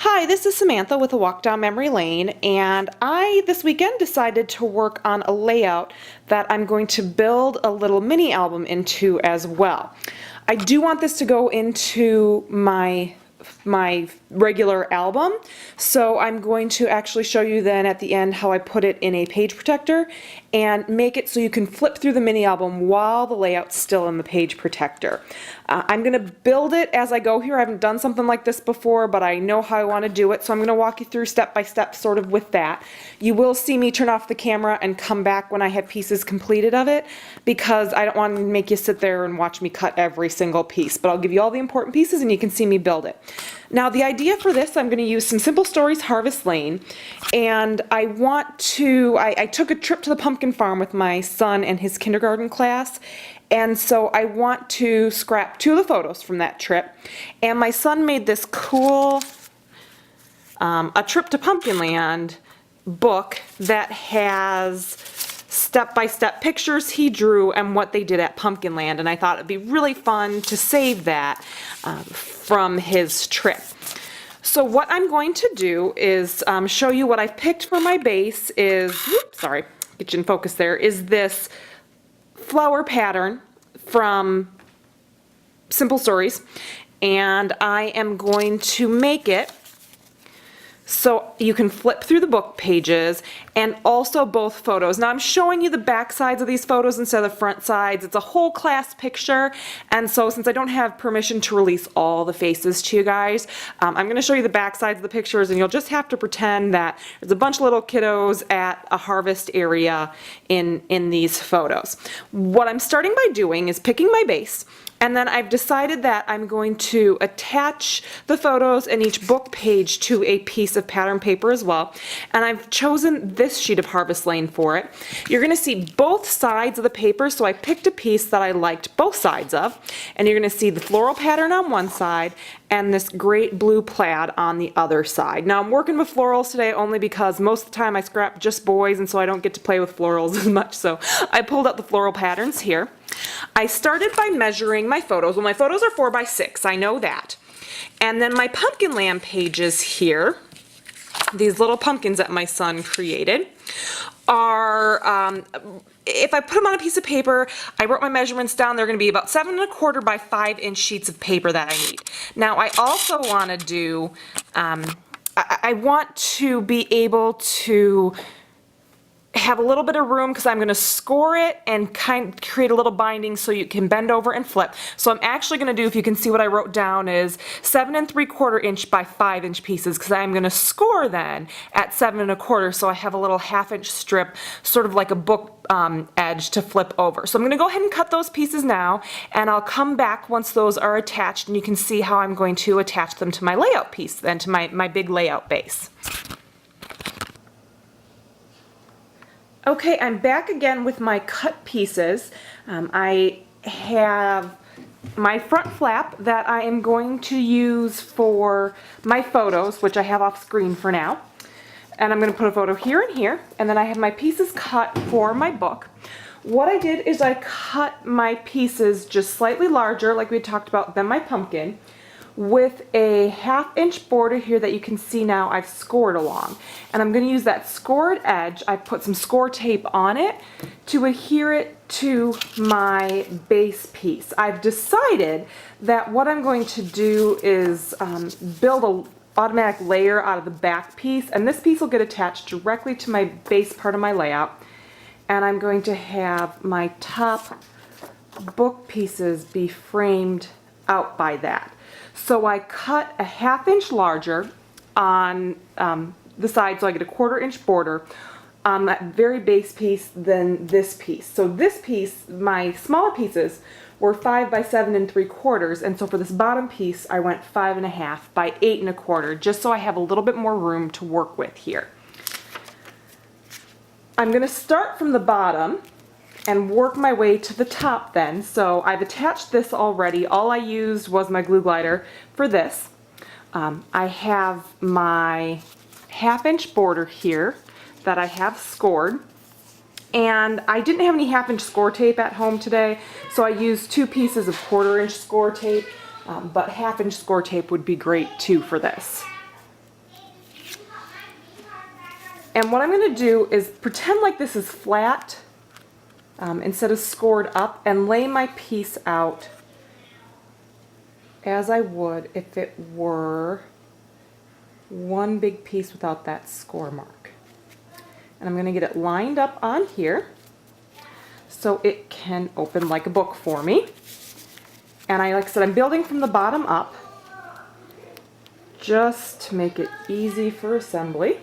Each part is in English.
Hi, this is Samantha with A Walk Down Memory Lane, and I this weekend decided to work on a layout that I'm going to build a little mini album into as well. I do want this to go into my regular album, so I'm going to actually show you then at the end how I put it in a page protector and make it so you can flip through the mini album while the layout's still in the page protector. I'm going to build it as I go here. I haven't done something like this before, but I know how I want to do it, so I'm going to walk you through step by step sort of with that. You will see me turn off the camera and come back when I have pieces completed of it, because I don't want to make you sit there and watch me cut every single piece, but I'll give you all the important pieces and you can see me build it. Now the idea for this, I'm going to use some Simple Stories Harvest Lane, and I took a trip to the pumpkin farm with my son and his kindergarten class, and so I want to scrap 2 of the photos from that trip. And my son made this cool A Trip to Pumpkinland book that has step-by-step pictures he drew and what they did at Pumpkinland, and I thought it'd be really fun to save that from his trip. So what I'm going to do is show you what I've picked for my base is, get you in focus there, is this flower pattern from Simple Stories, and I am going to make it so you can flip through the book pages and also both photos. Now I'm showing you the back sides of these photos instead of the front sides. It's a whole class picture, and so since I don't have permission to release all the faces to you guys, I'm going to show you the back sides of the pictures, and you'll just have to pretend that there's a bunch of little kiddos at a harvest area in these photos. What I'm starting by doing is picking my base, and then I've decided that I'm going to attach the photos in each book page to a piece of pattern paper as well. And I've chosen this sheet of Harvest Lane for it. You're going to see both sides of the paper, so I picked a piece that I liked both sides of. And you're going to see the floral pattern on one side and this great blue plaid on the other side. Now I'm working with florals today only because most of the time I scrap just boys, and so I don't get to play with florals as much, so I pulled out the floral patterns here. I started by measuring my photos. Well, my photos are 4 by 6, I know that. And then my Pumpkinland pages here, these little pumpkins that my son created, are, if I put them on a piece of paper, I wrote my measurements down, they're going to be about 7 1/4 by 5-inch sheets of paper that I need. Now I also want to do, I want to be able to have a little bit of room because I'm going to score it and create a little binding so you can bend over and flip. So I'm actually going to do, if you can see what I wrote down, is 7 3/4 inch by 5-inch pieces, because I'm going to score then at 7 1/4, so I have a little 1/2-inch strip, sort of like a book edge to flip over. So I'm going to go ahead and cut those pieces now, and I'll come back once those are attached, and you can see how I'm going to attach them to my layout piece, then to my big layout base. Okay, I'm back again with my cut pieces. I have my front flap that I am going to use for my photos, which I have off screen for now. And I'm going to put a photo here and here, and then I have my pieces cut for my book. What I did is I cut my pieces just slightly larger, like we talked about, than my pumpkin, with a 1/2-inch border here that you can see now I've scored along. And I'm going to use that scored edge. I put some score tape on it to adhere it to my base piece. I've decided that what I'm going to do is build an automatic layer out of the back piece, and this piece will get attached directly to my base part of my layout. And I'm going to have my top book pieces be framed out by that. So I cut a 1/2-inch larger on the side, so I get a 1/4-inch border on that very base piece than this piece. So this piece, my smaller pieces, were 5 by 7 3/4, and so for this bottom piece I went 5 1/2 by 8 1/4, just so I have a little bit more room to work with here. I'm going to start from the bottom and work my way to the top then. So I've attached this already. All I used was my glue glider for this. I have my 1/2-inch border here that I have scored, and I didn't have any 1/2-inch score tape at home today, so I used 2 pieces of 1/4-inch score tape, but 1/2-inch score tape would be great too for this. And what I'm going to do is pretend like this is flat instead of scored up, and lay my piece out as I would if it were one big piece without that score mark. And I'm going to get it lined up on here so it can open like a book for me. And like I said, I'm building from the bottom up just to make it easy for assembly.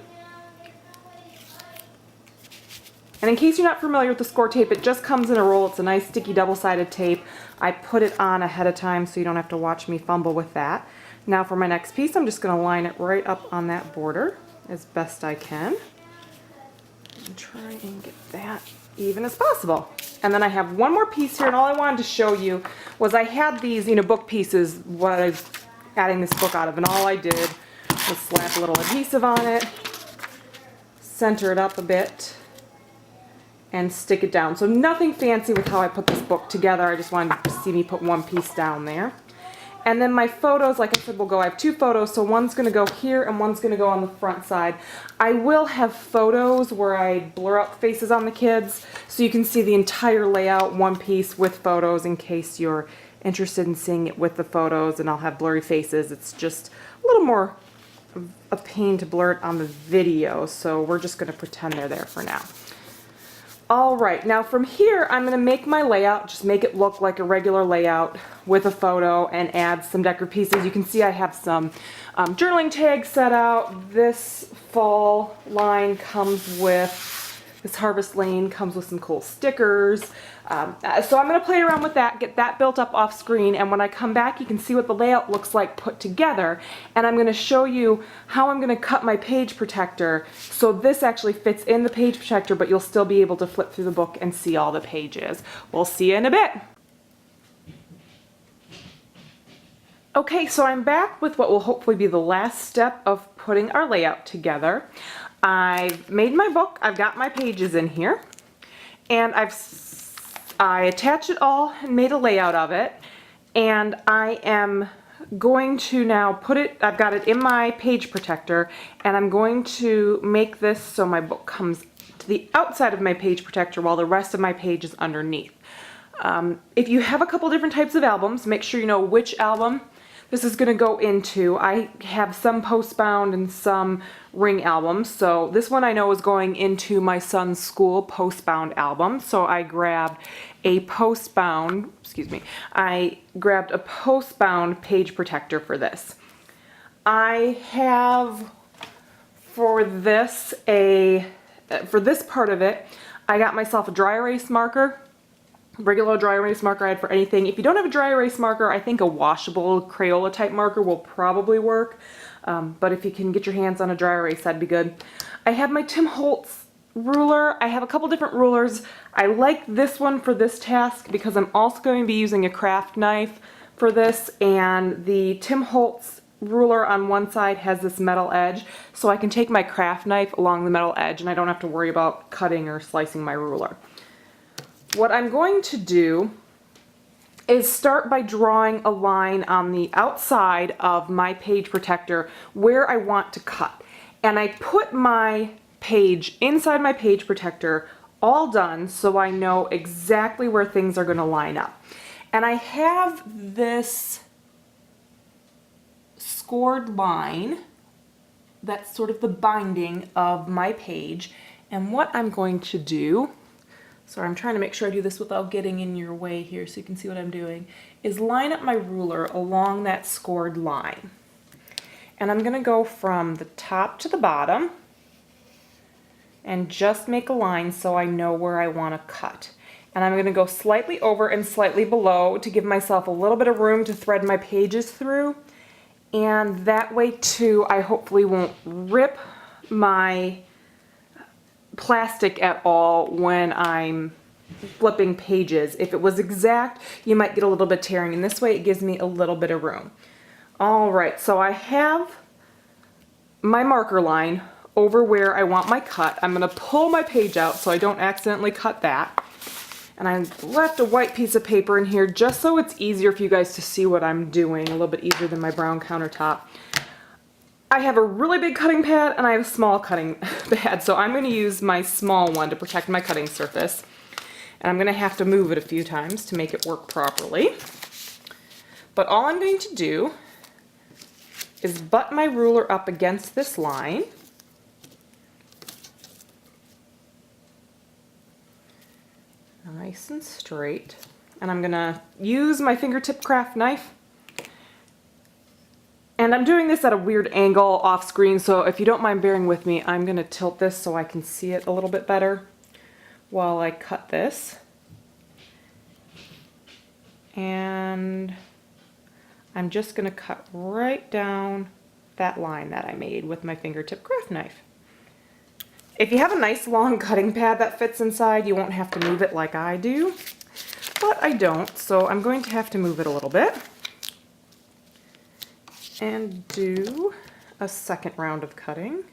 And in case you're not familiar with the score tape, it just comes in a roll. It's a nice sticky double-sided tape. I put it on ahead of time so you don't have to watch me fumble with that. Now for my next piece, I'm just going to line it right up on that border as best I can. And try and get that even as possible. And then I have one more piece here, and all I wanted to show you was I had these, book pieces, what I was adding this book out of, and all I did was slap a little adhesive on it, center it up a bit, and stick it down. So nothing fancy with how I put this book together. I just wanted to see me put one piece down there. And then my photos, like I said, will go. I have two photos, so one's going to go here and one's going to go on the front side. I will have photos where I blur out the faces on the kids so you can see the entire layout, one piece with photos, in case you're interested in seeing it with the photos, and I'll have blurry faces. It's just a little more of a pain to blur it on the video, so we're just going to pretend they're there for now. Alright, now from here I'm going to make my layout, just make it look like a regular layout with a photo and add some decorative pieces. You can see I have some journaling tags set out. This fall line comes with, this Harvest Lane comes with some cool stickers. So I'm going to play around with that, get that built up off screen, and when I come back you can see what the layout looks like put together, and I'm going to show you how I'm going to cut my page protector so this actually fits in the page protector, but you'll still be able to flip through the book and see all the pages. We'll see you in a bit. Okay, so I'm back with what will hopefully be the last step of putting our layout together. I've made my book, I've got my pages in here, and I attached it all and made a layout of it, and I am going to now put it, I've got it in my page protector, and I'm going to make this so my book comes to the outside of my page protector while the rest of my page is underneath. If you have a couple different types of albums, make sure you know which album this is going to go into. I have some postbound and some ring albums, so this one I know is going into my son's school postbound album, so I grabbed a postbound, I grabbed a postbound page protector for this. I have for this part of it, I got myself a dry erase marker. Regular dry erase marker I had for anything. If you don't have a dry erase marker, I think a washable Crayola type marker will probably work. But if you can get your hands on a dry erase, that'd be good. I have my Tim Holtz ruler. I have a couple different rulers. I like this one for this task because I'm also going to be using a craft knife for this, and the Tim Holtz ruler on one side has this metal edge, so I can take my craft knife along the metal edge and I don't have to worry about cutting or slicing my ruler. What I'm going to do is start by drawing a line on the outside of my page protector where I want to cut. And I put my page inside my page protector all done so I know exactly where things are going to line up. And I have this scored line that's sort of the binding of my page. And what I'm going to do, sorry, I'm trying to make sure I do this without getting in your way here so you can see what I'm doing, is line up my ruler along that scored line. And I'm going to go from the top to the bottom and just make a line so I know where I want to cut. And I'm going to go slightly over and slightly below to give myself a little bit of room to thread my pages through. And that way too, I hopefully won't rip my plastic at all when I'm flipping pages. If it was exact, you might get a little bit tearing, and this way it gives me a little bit of room. Alright, so I have my marker line over where I want my cut. I'm going to pull my page out so I don't accidentally cut that. And I left a white piece of paper in here just so it's easier for you guys to see what I'm doing, a little bit easier than my brown countertop. I have a really big cutting pad and I have a small cutting pad, so I'm going to use my small one to protect my cutting surface. And I'm going to have to move it a few times to make it work properly. But all I'm going to do is butt my ruler up against this line. Nice and straight. And I'm going to use my fingertip craft knife. And I'm doing this at a weird angle off screen, so if you don't mind bearing with me, I'm going to tilt this so I can see it a little bit better while I cut this. And I'm just going to cut right down that line that I made with my fingertip craft knife. If you have a nice long cutting pad that fits inside, you won't have to move it like I do, but I don't, so I'm going to have to move it a little bit and do a second round of cutting.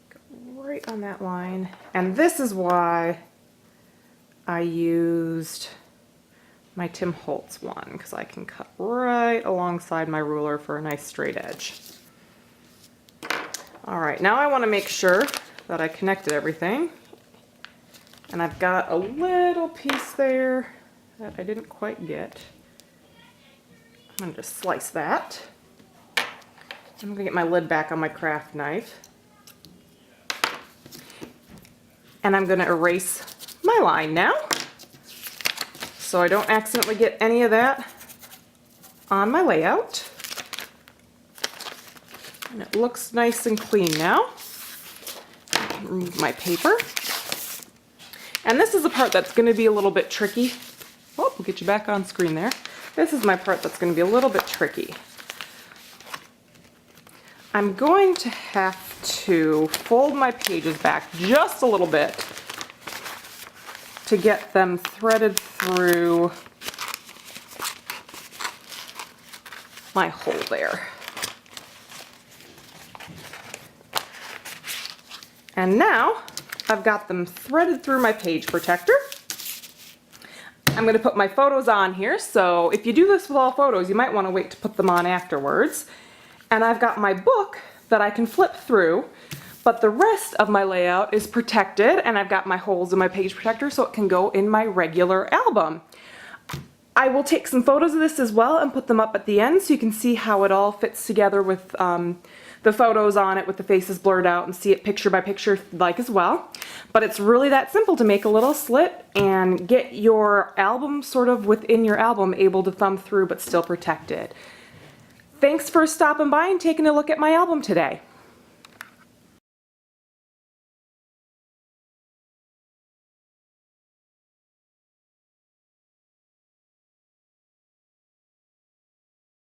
Go right on that line. And this is why I used my Tim Holtz one, because I can cut right alongside my ruler for a nice straight edge. All right, now I want to make sure that I connected everything. And I've got a little piece there that I didn't quite get. I'm going to just slice that. I'm going to get my lid back on my craft knife. And I'm going to erase my line now, so I don't accidentally get any of that on my layout. And it looks nice and clean now. I can remove my paper. And this is the part that's going to be a little bit tricky. Oh, we'll get you back on screen there. This is my part that's going to be a little bit tricky. I'm going to have to fold my pages back just a little bit to get them threaded through my hole there. And now I've got them threaded through my page protector. I'm going to put my photos on here, so if you do this with all photos, you might want to wait to put them on afterwards. And I've got my book that I can flip through, but the rest of my layout is protected, and I've got my holes in my page protector so it can go in my regular album. I will take some photos of this as well and put them up at the end so you can see how it all fits together with the photos on it with the faces blurred out, and see it picture by picture if you'd like as well. But it's really that simple to make a little slit and get your album sort of within your album, able to thumb through but still protected. Thanks for stopping by and taking a look at my album today.